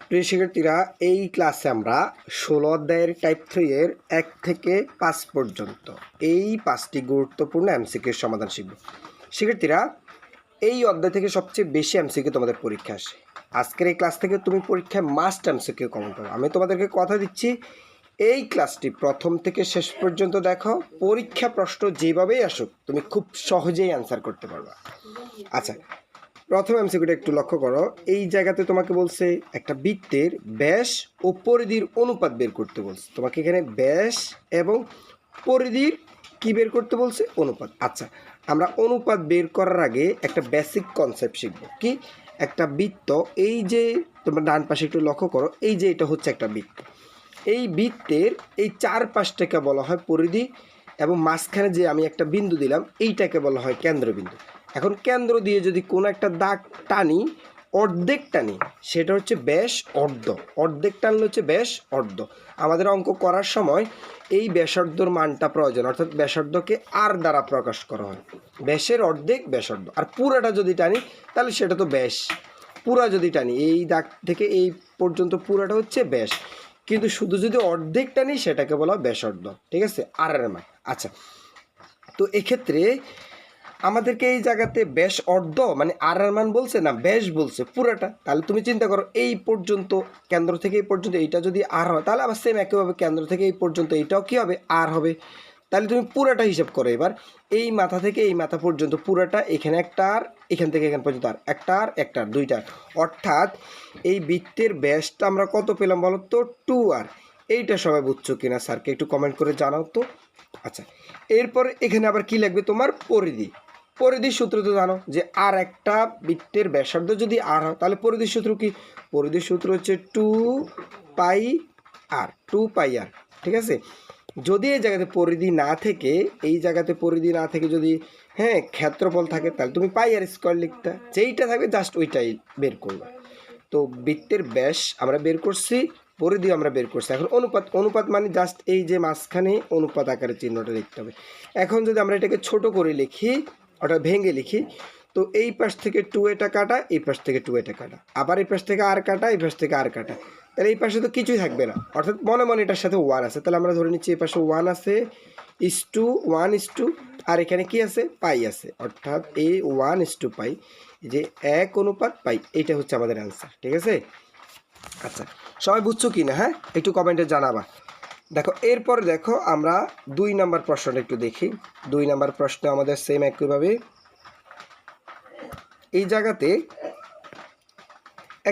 প্রিয় শিক্ষার্থীরা, এই ক্লাসে আমরা 16 অধ্যায়ের টাইপ 3 এর 1 থেকে 5 পর্যন্ত এই 5টি গুরুত্বপূর্ণ এমসিকিউর সমাধান শিখব। শিক্ষার্থীরা, এই অধ্যায় থেকে সবচেয়ে বেশি এমসিকিউ তোমাদের পরীক্ষা আসে। আজকের এই ক্লাস থেকে তুমি পরীক্ষায় মাস্ট এমসিকিউ কমন পাবে। আমি তোমাদেরকে কথা দিচ্ছি, এই ক্লাসটি প্রথম থেকে শেষ পর্যন্ত দেখো, পরীক্ষা প্রশ্ন যেভাবেই আসুক তুমি খুব সহজেই অ্যান্সার করতে পারবা। আচ্ছা, প্রথম এমসিকিউটা একটু লক্ষ্য করো। এই জায়গাতে তোমাকে বলছে একটা বৃত্তের ব্যাস ও পরিধির অনুপাত বের করতে বলছে। তোমাকে এখানে ব্যাস এবং পরিধির কি বের করতে বলছে? অনুপাত। আচ্ছা, আমরা অনুপাত বের করার আগে একটা বেসিক কনসেপ্ট শিখবো। কি? একটা বৃত্ত, এই যে তোমরা ডান পাশে একটু লক্ষ্য করো, এই যে এটা হচ্ছে একটা বৃত্ত। এই বৃত্তের এই চারপাশটাকে বলা হয় পরিধি, এবং মাঝখানে যে আমি একটা বিন্দু দিলাম এইটাকে বলা হয় কেন্দ্রবিন্দু। এখন কেন্দ্র দিয়ে যদি কোনো একটা দাগ টানি, অর্ধেক টানি, সেটা হচ্ছে ব্যাস অর্ধ। অর্ধেক টানলে হচ্ছে ব্যাস অর্ধ। আমাদের অঙ্ক করার সময় এই ব্যাসার্ধর মানটা প্রয়োজন, অর্থাৎ ব্যাসার্ধকে আর দ্বারা প্রকাশ করা হয়। ব্যাসের অর্ধেক ব্যাসার্ধ। আর পুরাটা যদি টানি তাহলে সেটা তো ব্যাস। পুরা যদি টানি এই দাগ থেকে এই পর্যন্ত পুরাটা হচ্ছে ব্যাস, কিন্তু শুধু যদি অর্ধেক টানি সেটাকে বলা হয় ব্যাসার্ধ। ঠিক আছে? আর এর মান। আচ্ছা, তো এক্ষেত্রে আমাদেরকে এই জায়গাতে ব্যাস অর্ধ মানে আর এর মান বলছে না, ব্যাস বলছে পুরাটা। তাহলে তুমি চিন্তা করো, এই পর্যন্ত কেন্দ্র থেকে এই পর্যন্ত এইটা যদি আর হয়, তাহলে আবার সেম একইভাবে কেন্দ্র থেকে এই পর্যন্ত এইটাও কি হবে? আর হবে। তাহলে তুমি পুরাটা হিসাব করো। এবার এই মাথা থেকে এই মাথা পর্যন্ত পুরাটা, এখানে একটা আর, এখান থেকে এখান পর্যন্ত আর, একটা আর একটা আর, দুইটা। অর্থাৎ এই বৃত্তের ব্যাসটা আমরা কত পেলাম বলো তো? 2r। এইটা সবাই বুঝছো কিনা স্যারকে একটু কমেন্ট করে জানাও তো। আচ্ছা, এরপর এখানে আবার কি লাগবে তোমার? পরিধি। পরিধির সূত্র তো জানো, যে আর একটা বৃত্তের ব্যাসার্ধ যদি আর হয় তাহলে পরিধির সূত্র কি? পরিধির সূত্র হচ্ছে 2πr। 2πr, ঠিক আছে? যদি এই জায়গাতে পরিধি না থেকে, এই জায়গাতে পরিধি না থেকে যদি ক্ষেত্রফল থাকে, তাহলে তুমি পাই আর স্কোয়ার লিখতে, যেইটা থাকবে জাস্ট ওইটাই বের করবে। তো বৃত্তের ব্যাস আমরা বের করছি, পরিধি আমরা বের করছি। এখন অনুপাত। অনুপাত মানে জাস্ট এই যে মাঝখানে অনুপাত আকারে চিহ্নটা লিখতে হবে। এখন যদি আমরা এটাকে ছোট করে লিখি, ওটা ভেঙে লিখি, তো এই পাশ থেকে 2 এটা কাটা, এই পাশ থেকে 2 এটা কাটা, আবার এই পাশ থেকে আর কাটা, এই পাশ থেকে আর কাটা, তাহলে এই পাশে তো কিছুই থাকবে না, অর্থাৎ মনে মনে এটার সাথে 1 আছে। তাহলে আমরা ধরে নিচ্ছি এই পাশে 1 আছে, *1 আর এখানে কি আছে? পাই আছে, অর্থাৎ এই 1:পাই, যে 1 অনুপাত পাই। এইটা হচ্ছে আমাদের অ্যান্সার। ঠিক আছে? আচ্ছা, সবাই বুঝছো কি না? একটু কমেন্টে জানাবা। দেখো, এরপর দেখো আমরা 2 নাম্বার প্রশ্নটা একটু দেখি। 2 নাম্বার প্রশ্ন আমাদের সেম একইভাবে। এই জায়গাতে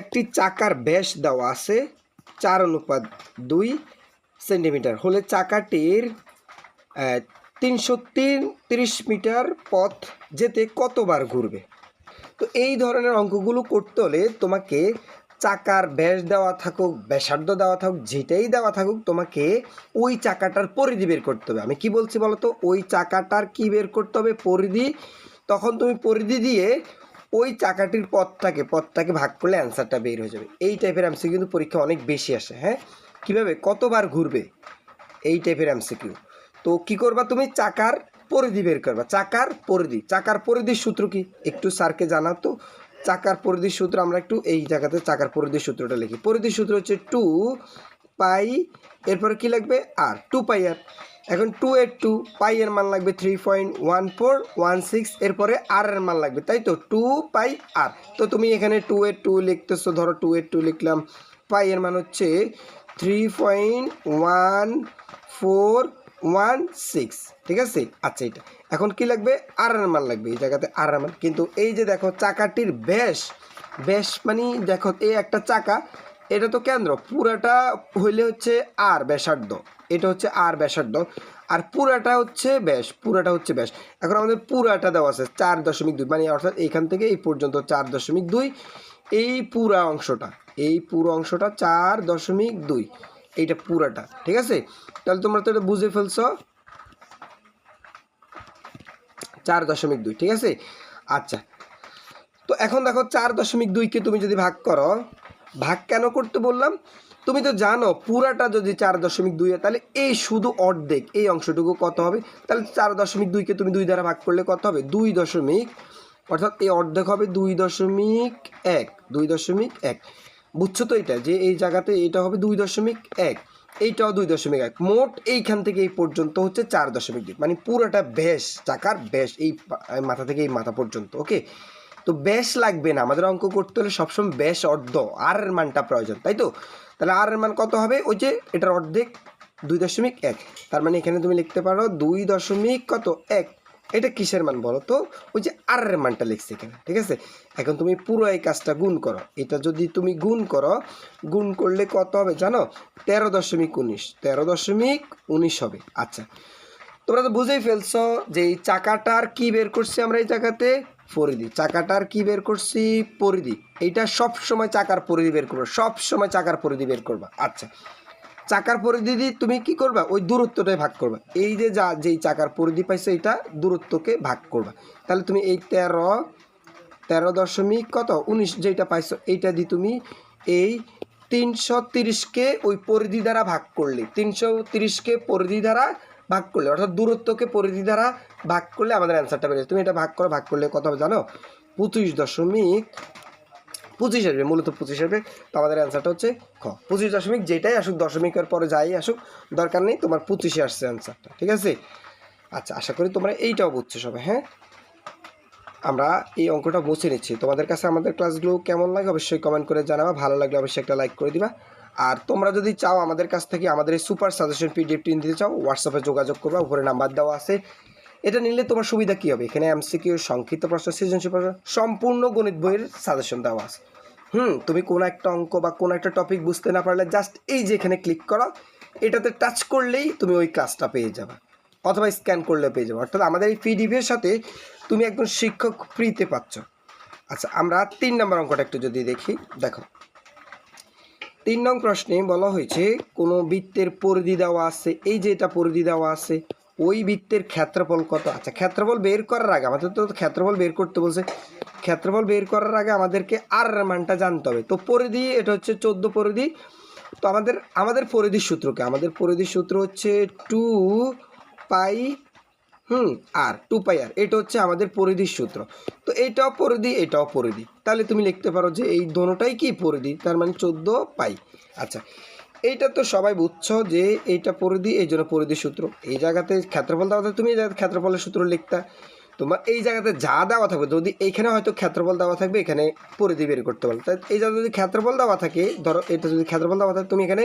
একটি চাকার ব্যাস দেওয়া আছে 4:2 সেন্টিমিটার হলে চাকাটির 333 মিটার পথ যেতে কতবার ঘুরবে? তো এই ধরনের অঙ্কগুলো করতে হলে তোমাকে চাকার ব্যাস দেওয়া থাকুক, ব্যাসার্ধ দেওয়া থাকুক, যেটাই দেওয়া থাকুক, তোমাকে ওই চাকাটার পরিধি বের করতে হবে। আমি কি বলছি বলো তো? ওই চাকাটার কি বের করতে হবে? পরিধি। তখন তুমি পরিধি দিয়ে ওই চাকাটির পথটাকে ভাগ করলে অ্যান্সারটা বের হয়ে যাবে। এই টাইপের এমসিকিউ কিন্তু পরীক্ষা অনেক বেশি আসে। কীভাবে? কতবার ঘুরবে, এই টাইপের এমসিকিউ। তো কি করবা তুমি? চাকার পরিধি বের করবা। চাকার পরিধি। চাকার পরিধির সূত্র কি একটু স্যারকে জানাও তো। চাকার পরিধির সূত্র আমরা একটু এই জায়গাতে চাকার পরিধির সূত্রটা লিখি। পরিধির সূত্র হচ্ছে 2π, এরপরে কি লাগবে? আর, 2πr। এখন 2 পাই এর মান লাগবে 3.1416, এরপরে আর এর মান লাগবে, তাই তো? 2πr। তো তুমি এখানে 2 লিখতেছো, ধরো 2 লিখলাম, পাই এর মান হচ্ছে 3.1416। ঠিক আছে? আচ্ছা, এটা এখন কি লাগবে? আর এর মান লাগবে, এই জায়গাতে আর এর মান। কিন্তু এই যে দেখো চাকাটির ব্যাস মানে দেখো এই একটা চাকা, এটা তো কেন্দ্র, পুরাটা হইলে হচ্ছে আর ব্যাসার্ধ, এটা হচ্ছে আর ব্যাসার্ধ, আর পুরাটা হচ্ছে ব্যাস, পুরাটা হচ্ছে ব্যাস। এখন আমাদের পুরাটা দেওয়া আছে 4.2, মানে অর্থাৎ এইখান থেকে এই পর্যন্ত 4.2, এই পুরো অংশটা 4.2, এইটা পুরাটা। ঠিক আছে? তাহলে তোমরা তো এটা বুঝে ফেলছো, 4.2। ঠিক আছে? আচ্ছা, তো এখন দেখো 4.2কে তুমি যদি ভাগ করো, ভাগ কেন করতে বললাম? তুমি তো জানো পুরাটা যদি 4.2 হয়, তাহলে এই শুধু অর্ধেক এই অংশটুকু কত হবে? তাহলে 4.2কে তুমি 2 দ্বারা ভাগ করলে কত হবে? 2 অর্থাৎ এই অর্ধেক হবে 2.1। বুঝছো তো? এটা যে এই জায়গাতে এটা হবে 2.1, এইটাও 2.1, মোট এইখান থেকে এই পর্যন্ত হচ্ছে 4.2, মানে পুরোটা ব্যাস, চাকার ব্যাস এই মাথা থেকে এই মাথা পর্যন্ত। ওকে, তো ব্যাস লাগবে না, আমাদের অঙ্ক করতে হলে সবসময় ব্যাস অর্ধ আর এর মানটা প্রয়োজন, তাই তো? তাহলে আর এর মান কত হবে? ওই যে এটার অর্ধেক 2.1, তার মানে এখানে তুমি লিখতে পারো 2.1। এটা কিসের মান বলো তো? ওই যে আর এর মানটা লিখছি এখানে, ঠিক আছে? এখন তুমি পুরো এই কাজটা গুণ করো, এটা যদি তুমি গুণ করো, গুণ করলে কত হবে জানো? 13.19, 13.19 হবে। আচ্ছা, তোমরা তো বুঝেই ফেলছো যে এই চাকাটার কি বের করছি আমরা এই জায়গাতে? পরিধি। চাকাটার কি বের করছি? পরিধি। এইটা সব সময় চাকার পরিধি বের করবা, সব সময় চাকার পরিধি বের করবা। আচ্ছা, চাকার পরিধি দিয়ে তুমি কি করবা? ওই দূরত্বটাই ভাগ করবা। এই যে যেই চাকার পরিধি পাইছো এইটা দূরত্বকে ভাগ করবা। তাহলে তুমি এই 13.19 যেটা পাইছো এইটা দিয়ে তুমি এই 330কে ওই পরিধি দ্বারা ভাগ করলে, 330কে পরিধি দ্বারা ভাগ করলে, অর্থাৎ দূরত্বকে পরিধি দ্বারা ভাগ করলে আমাদের অ্যান্সারটা বেরিয়ে যাবে। তুমি এটা ভাগ করো, ভাগ করলে কত হবে জানো? 25.25 আসবে, মূলত 25 আসবে। তো আমাদের অ্যান্সারটা হচ্ছে খ, 25 যেটাই আসুক, দশমিকের পরে যাই আসুক দরকার নেই, তোমার 25 আসছে অ্যান্সারটা, ঠিক আছে? আচ্ছা, আশা করি তোমরা এইটাও বুঝছো সবাই। হ্যাঁ, আমরা এই অঙ্কটা মুছে নিচ্ছি। তোমাদের কাছে আমাদের ক্লাসগুলো কেমন লাগে অবশ্যই কমেন্ট করে জানাবা, ভালো লাগলে অবশ্যই একটা লাইক করে দিবা। আর তোমরা যদি চাও আমাদের কাছ থেকে আমাদের এই সুপার সাজেশন পিডিএফটি নিতে চাও, হোয়াটসঅ্যাপে যোগাযোগ করবা, উপরে নাম্বার দেওয়া আছে। এটা নিলে তোমার সুবিধা কী হবে? এখানে এমসিকিউ, সংক্ষিপ্ত প্রশ্ন, সৃজনশীল প্রশ্ন, সম্পূর্ণ গণিত বইয়ের সাজেশন দেওয়া আছে। তুমি কোনো একটা অঙ্ক বা কোনো একটা টপিক বুঝতে না পারলে জাস্ট এই যে এখানে ক্লিক করো, এটাতে টাচ করলেই তুমি ওই ক্লাসটা পেয়ে যাবে, অথবা স্ক্যান করলে পেয়ে যাবে। অর্থাৎ আমাদের এই পিডিএফের সাথে তুমি একজন শিক্ষক ফ্রিতে পাচ্ছ। আচ্ছা, আমরা 3 নম্বর অঙ্কটা একটু যদি দেখি, দেখো 3 নং প্রশ্নে বলা হয়েছে কোনো বৃত্তের পরিধি দেওয়া আছে, এই যে এটা পরিধি দেওয়া আছে, ওই বৃত্তের ক্ষেত্রফল কত? আচ্ছা, ক্ষেত্রফল বের করার আগে আমাদের তো ক্ষেত্রফল বের করতে বলছে, ক্ষেত্রফল বের করার আগে আমাদেরকে আর মানটা জানতে হবে। তো পরিধি এটা হচ্ছে 14 পরিধি। তো আমাদের পরিধির সূত্র কি? আমাদের পরিধির সূত্র হচ্ছে 2 পাই আর 2 পাই আর, এটা হচ্ছে আমাদের পরিধির সূত্র। তো এইটাও পরিধি, এটাও পরিধি, তাহলে তুমি লিখতে পারো যে এই দোনোটাই কি পরিধি, তার মানে 14 পাই। আচ্ছা, এইটা তো সবাই বুঝছো যে এইটা পরিধি, এই জন্য পরিধির সূত্র। এই জায়গাতে ক্ষেত্রফল দেওয়া থাকবে, তুমি এই জায়গাতে ক্ষেত্রফলের সূত্র লিখতা। তোমার এই জায়গাতে যা দেওয়া থাকবে, যদি এইখানে হয়তো ক্ষেত্রফল দেওয়া থাকবে, এখানে পরিধি বের করতে পারো। তাই এই জায়গায় যদি ক্ষেত্রফল দেওয়া থাকে, ধরো এটা যদি ক্ষেত্রফল দেওয়া থাকে, তুমি এখানে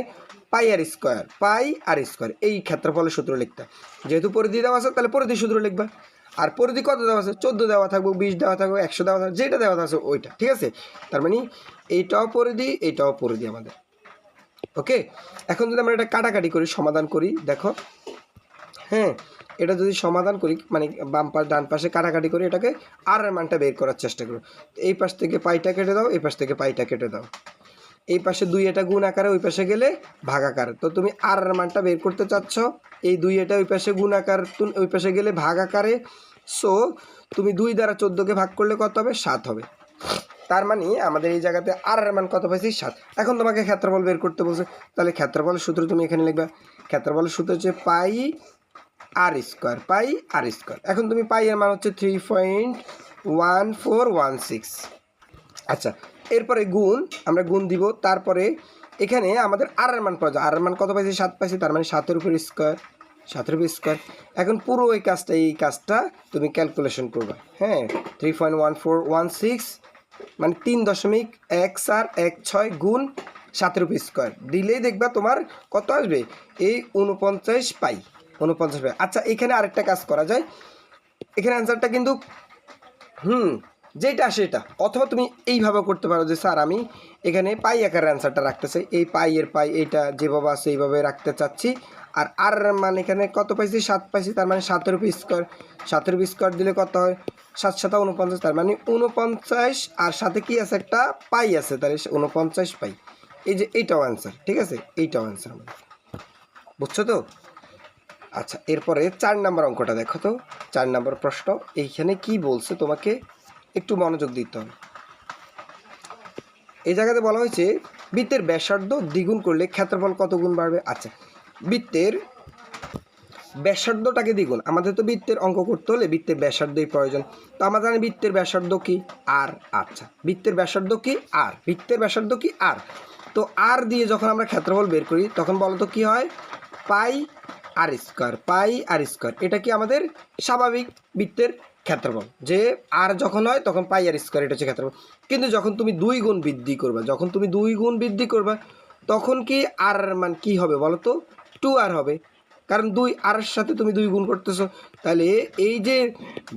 পাই আর স্কোয়ার এই ক্ষেত্রফলের সূত্র লিখতা। যেহেতু পরিধি দেওয়া আছে তাহলে পরিধির সূত্র লিখবা। আর পরিধি কত দেওয়া আছে? 14 দেওয়া থাকবে, 20 দেওয়া থাকবে, 100 দেওয়া থাকবে, যেটা দেওয়া আছে ওইটা, ঠিক আছে? তার মানে এইটাও পরিধি, এইটাও পরিধি আমাদের। ওকে, এখন যদি আমরা এটা কাটাকাটি করি, সমাধান করি, দেখো হ্যাঁ, এটা যদি সমাধান করি, মানে বাম পাশ ডান পাশে কাটাকাটি করি, এটাকে আর এর মানটা বের করার চেষ্টা করো। এই পাশ থেকে পাইটা কেটে দাও, এই পাশ থেকে পাইটা কেটে দাও, এই পাশে 2 এটা গুণ আকারে, ওই পাশে গেলে ভাগ আকারে। তো তুমি আর এর মানটা বের করতে চাচ্ছ, এই 2 এটা ওই পাশে গুণ আকার, ওই পাশে গেলে ভাগ আকারে। সো তুমি 2 দ্বারা 14কে ভাগ করলে কত হবে? 7 হবে। তার মানে আমাদের এই জায়গাতে আর এর মান কত পাইছি? 7। এখন তোমাকে ক্ষেত্রফল বের করতে বলছে, তাহলে ক্ষেত্রফলের সূত্র তুমি এখানে লিখবা। ক্ষেত্রফলের সূত্র হচ্ছে পাই আর স্কোয়ার। এখন তুমি পাই এর মান হচ্ছে 3.1416। আচ্ছা, এরপরে গুণ, আমরা গুণ দিব, তারপরে এখানে আমাদের আর এর মান পাওয়া যায়। আর এর মান কত পাইছি? 7 পাইছি, তার মানে 7 এর উপর স্কোয়ার। এখন পুরো এই কাজটা তুমি ক্যালকুলেশন করবা। হ্যাঁ, 3.1416 মানে 3.1416 গুণ 7 এর উপর স্কোয়ার দিলেই দেখবা তোমার কত আসবে? এই 49 পাই। আচ্ছা, এখানে আরেকটা কাজ করা যায়, এখানে অ্যান্সারটা কিন্তু যেটা আসে এটা, অথবা তুমি এইভাবে করতে পারো যে স্যার আমি এখানে পাই আকারের অ্যান্সারটা রাখতে চাই, এই পাই এইটা যেভাবে আছে এইভাবে রাখতে চাচ্ছি। আর মানে এখানে কত পাইছি? 7 পাইছি, তার মানে 7 এর উপর স্কোয়ার দিলে কত হয়? 7 7 49, তার মানে 49, আর সাথে কি আছে? একটা পাই আছে, তাহলে 49 পাই। এই যে এইটাও অ্যান্সার, ঠিক আছে? এইটাও অ্যান্সার আমাদের, বুঝছো তো? আচ্ছা, এরপরে 4 নম্বর অঙ্কটা দেখো তো। 4 নম্বর প্রশ্ন, এইখানে কি বলছে তোমাকে একটু মনোযোগ দিতে হবে। এই জায়গাতে বলা হয়েছে বৃত্তের ব্যাসার্ধ দ্বিগুণ করলে ক্ষেত্রফল কত গুণ বাড়বে? আচ্ছা, বৃত্তের ব্যাসার্ধটাকে দ্বিগুণ। আমাদের তো বৃত্তের অঙ্ক করতে হলে বৃত্তের ব্যাসার্ধই প্রয়োজন। তো আমরা জানি বৃত্তের ব্যাসার্ধ কি আর। আচ্ছা, বৃত্তের ব্যাসার্ধ কি আর, বৃত্তের ব্যাসার্ধ কি আর। তো আর দিয়ে যখন আমরা ক্ষেত্রফল বের করি তখন বলো তো কি হয়, পাই আর স্কোয়ার, পাই আর স্কোয়ার। এটা কি আমাদের স্বাভাবিক বৃত্তের ক্ষেত্রফল, যে আর যখন হয় তখন পাই আর স্কোয়ার, এটা হচ্ছে ক্ষেত্রফল। কিন্তু যখন তুমি 2 গুণ বৃদ্ধি করবা, যখন তুমি 2 গুণ বৃদ্ধি করবা তখন কি আর মান কি হবে বলো তো, 2r হবে। কারণ 2 আর সাথে তুমি 2 গুণ করতেছো, তাহলে এই যে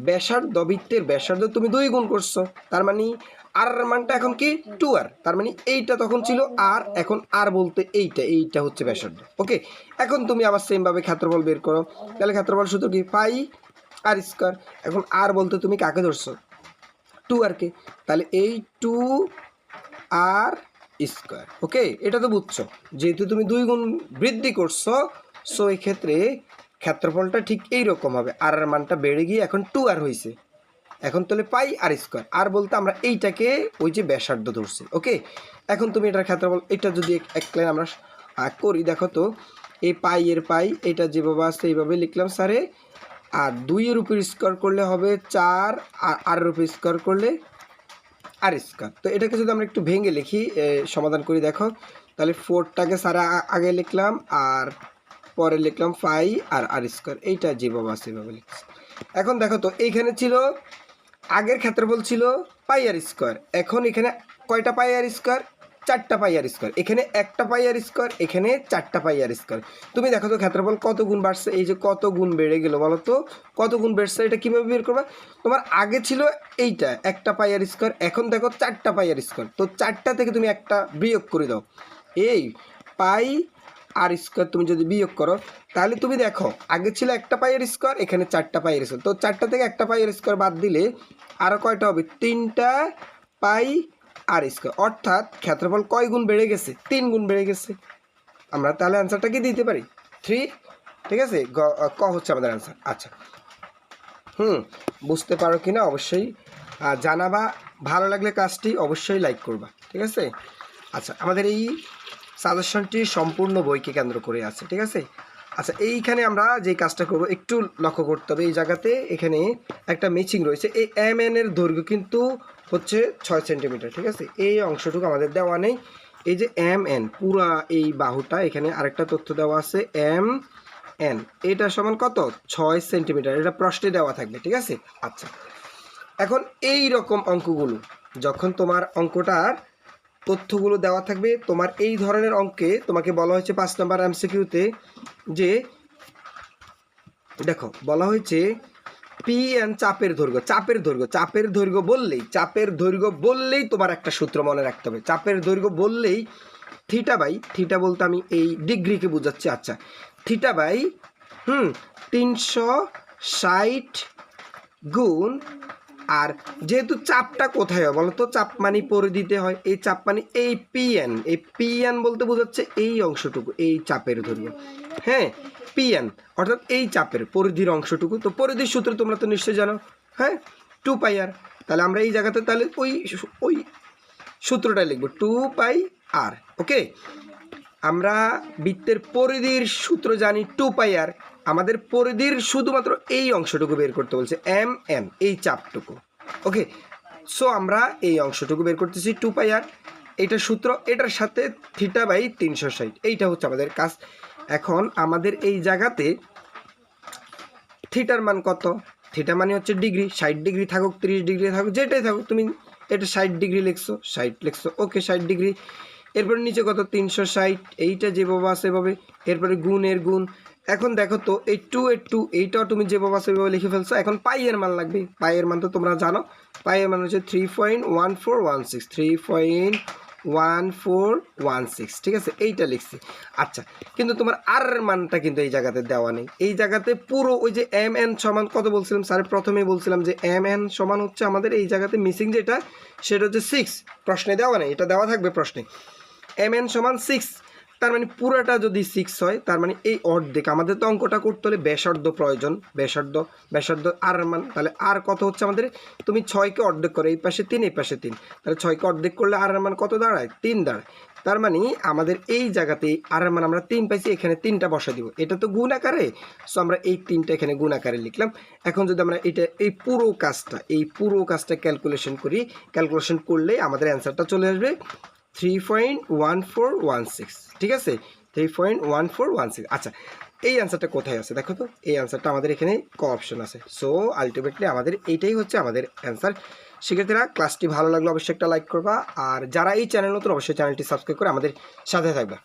ব্যাসার্ধ, বৃত্তের ব্যাসার্ধ তুমি 2 গুণ করছো, তার মানে আর মানটা এখন কি 2r। তার মানে এইটা তখন ছিল আর, এখন আর বলতে এইটা হচ্ছে ব্যাসার্ধ। ওকে, এখন তুমি আবার সেমভাবে ক্ষেত্রফল বের করো। তাহলে ক্ষেত্রফল সূত্র কি, পাই আর স্কোয়ার। এখন আর বলতে তুমি কাকে ধরছো, 2r কে। তাহলে এই 2r স্কোয়ার। ওকে, এটা তো বুঝছো, যেহেতু তুমি 2 গুণ বৃদ্ধি করছো, সো এই ক্ষেত্রে ক্ষেত্রফলটা ঠিক এইরকম হবে, আর এর মানটা বেড়ে গিয়ে এখন 2r হয়েছে। এখন তাহলে পাই আর স্কোয়ার, আর বলতে আমরা এইটাকে ওই যে ব্যাসার্ধ ধরছি। ওকে, এখন তুমি এটার ক্ষেত্রফল, এটা যদি এক লাইন আমরা করি, দেখো তো এই পাই এর পাই, এটা যেভাবে আছে এইভাবে লিখলাম স্যারে, আর 2 এর উপর স্কোয়ার করলে হবে 4, আর আর এর উপর স্কোয়ার করলে আর স্কোয়ার। তো এটাকে যদি আমরা একটু ভেঙে লিখি, সমাধান করি, দেখো তাহলে 4টাকে সারা আগে লিখলাম আর পরে লিখলাম 5 আর আর স্কোয়ার, এইটা যেভাবে আছে এভাবে লিখছি। এখন দেখো তো এইখানে ছিল আগের ক্ষেত্রফল ছিল পাই আর স্কোয়ার, এখন এখানে কয়টা পাই আর স্কোয়ার, 4টা পাই আর স্কোয়ার। এখানে একটা পাই আর স্কোয়ার, এখানে 4টা পাই আর স্কোয়ার। তুমি দেখো তো ক্ষেত্রফল কত গুণ বাড়ছে, এই যে কত গুণ বেড়ে গেল বলো তো, কত গুণ বেড়ছে, এটা কীভাবে বের করবা। তোমার আগে ছিল এইটা একটা পাই আর স্কোয়ার, এখন দেখো 4টা পাই আর স্কোয়ার। তো 4টা থেকে তুমি একটা বিয়োগ করে দাও, এই পাই আর স্কোয়ার তুমি যদি বিয়োগ করো, তাহলে তুমি দেখো আগে ছিল একটা পাই আর স্কোয়ার, এখানে 4টা পাই আর স্কোয়ার। তো 4টা থেকে একটা পাই আর স্কোয়ার বাদ দিলে আরও কয়টা হবে, 3টা পাই আর স্কোয়ার। অর্থাৎ ক্ষেত্রফল কয় গুণ বেড়ে গেছে, 3 গুণ বেড়ে গেছে। আমরা তাহলে অ্যান্সারটা কি দিতে পারি, 3। ঠিক আছে, ক হচ্ছে আমাদের অ্যান্সার। আচ্ছা, বুঝতে পারো কি না অবশ্যই জানাবা। ভালো লাগলে কাজটি অবশ্যই লাইক করবা। ঠিক আছে, আচ্ছা, আমাদের এই সাজেশনটি সম্পূর্ণ বইকে কেন্দ্র করে আছে। ঠিক আছে, আচ্ছা, এইখানে আমরা যে কাজটা করব একটু লক্ষ্য করতে হবে। এই জায়গাতে এখানে একটা ম্যাচিং রয়েছে, এই MN এর দৈর্ঘ্য কিন্তু হচ্ছে 6 সেন্টিমিটার। ঠিক আছে, এই অংশটুকু আমাদের দেওয়া নেই। এই যে MN পুরা এই বাহুটা, এখানে আরেকটা তথ্য দেওয়া আছে MN, এটা সমান কত, 6 সেন্টিমিটার। এটা প্রশ্নে দেওয়া থাকবে। ঠিক আছে, আচ্ছা, এখন এই রকম অঙ্কগুলো যখন তোমার অঙ্কটার তথ্যগুলো দেওয়া থাকবে, তোমার এই ধরনের অঙ্কে তোমাকে বলা হয়েছে 5 নম্বর MCQতে যে দেখো বলা হয়েছে PN চাপের দৈর্ঘ্য, চাপের দৈর্ঘ্য বললেই তোমার একটা সূত্র মনে রাখতে হবে। চাপের দৈর্ঘ্য বললেই থিটা বাই, থিটা বলতে আমি এই ডিগ্রিকে বোঝাচ্ছি। আচ্ছা, থিটা বাই 360 গুণ, আর যেহেতু চাপটা কোথায় হয় বলো তো, চাপ মানে পরিধিতে হয়, এই চাপ মানে এই PN, এই PN বলতে বোঝাচ্ছে এই অংশটুকু, এই চাপের দৈর্ঘ্য। হ্যাঁ, PN অর্থাৎ এই চাপের পরিধির অংশটুকু। তো পরিধির সূত্র তোমরা তো নিশ্চয়ই জানো, হ্যাঁ, 2πr। তাহলে আমরা এই জায়গাতে তাহলে ওই সূত্রটা লিখব, 2πr। ওকে, আমরা বৃত্তের পরিধির সূত্র জানি 2πr, আমাদের পরিধির শুধুমাত্র এই অংশটুকু বের করতে বলছে, MN, এই চাপটুকু। ওকে, সো আমরা এই অংশটুকু বের করতেছি 2πr, এটা সূত্র, এটার সাথে থিটা বাই 360, এইটা হচ্ছে আমাদের কাজ। এখন আমাদের এই জায়গাতে থিটার মান কত, থিটা মানে হচ্ছে ডিগ্রি, 60 ডিগ্রি থাকুক 30 ডিগ্রি থাকুক যেটাই থাকুক, তুমি এটা 60 ডিগ্রি লিখছো, 60 লিখছো। ওকে, 60 ডিগ্রি। এরপরে নিচে কত, 360, এইটা যেভাবে আছে এভাবে, এরপরে গুণের গুণ। এখন দেখো তো এই 2 এর 2, এইটাও তুমি যেভাবে আছে এভাবে লিখে ফেলছো। এখন পাই এর মান লাগবে, পাই এর মান তো তোমরা জানো, পাই এর মান হচ্ছে 3.1416, 3.1416। ঠিক আছে, এইটা লিখছি। আচ্ছা, কিন্তু তোমার আর মানটা কিন্তু এই জায়গাতে দেওয়া নেই। এই জায়গাতে পুরো ওই যে MN সমান কত বলছিলাম স্যার, প্রথমেই বলছিলাম যে MN সমান হচ্ছে আমাদের এই জায়গাতে মিসিং যেটা, সেটা হচ্ছে 6। প্রশ্নে দেওয়া নেই, এটা দেওয়া থাকবে প্রশ্নে। MN সমান 6, তার মানে পুরোটা যদি 6 হয় তার মানে এই অর্ধেক, আমাদের তো অঙ্কটা করতে হলে ব্যাসার্ধ প্রয়োজন, ব্যাসার্ধ আর মান, তাহলে আর কত হচ্ছে আমাদের, তুমি 6কে অর্ধেক করো, এই পাশে 3 এই পাশে 3, তাহলে 6কে অর্ধেক করলে আর মান কত দাঁড়ায়, 3 দাঁড়ায়। তার মানে আমাদের এই জায়গাতে আর মান আমরা 3 পাইছি, এখানে 3টা বসা দিব, এটা তো গুণ আকারে, সো আমরা এই 3টা এখানে গুণ আকারে লিখলাম। এখন যদি আমরা এটা এই পুরো কাজটা ক্যালকুলেশন করি, ক্যালকুলেশন করলে আমাদের অ্যান্সারটা চলে আসবে 3.1416, ঠিক আছে, 3.1416। আচ্ছা, এই অ্যান্সারটা কোথায় আছে দেখো তো, এই অ্যান্সারটা আমাদের এখানে ক অপশন আছে। সো আলটিমেটলি আমাদের এইটাই হচ্ছে আমাদের অ্যান্সার। শিক্ষার্থীরা, ক্লাসটি ভালো লাগলে অবশ্যই একটা লাইক করবা, আর যারা এই চ্যানেল নতুন অবশ্যই চ্যানেলটি সাবস্ক্রাইব করে আমাদের সাথে থাকবা।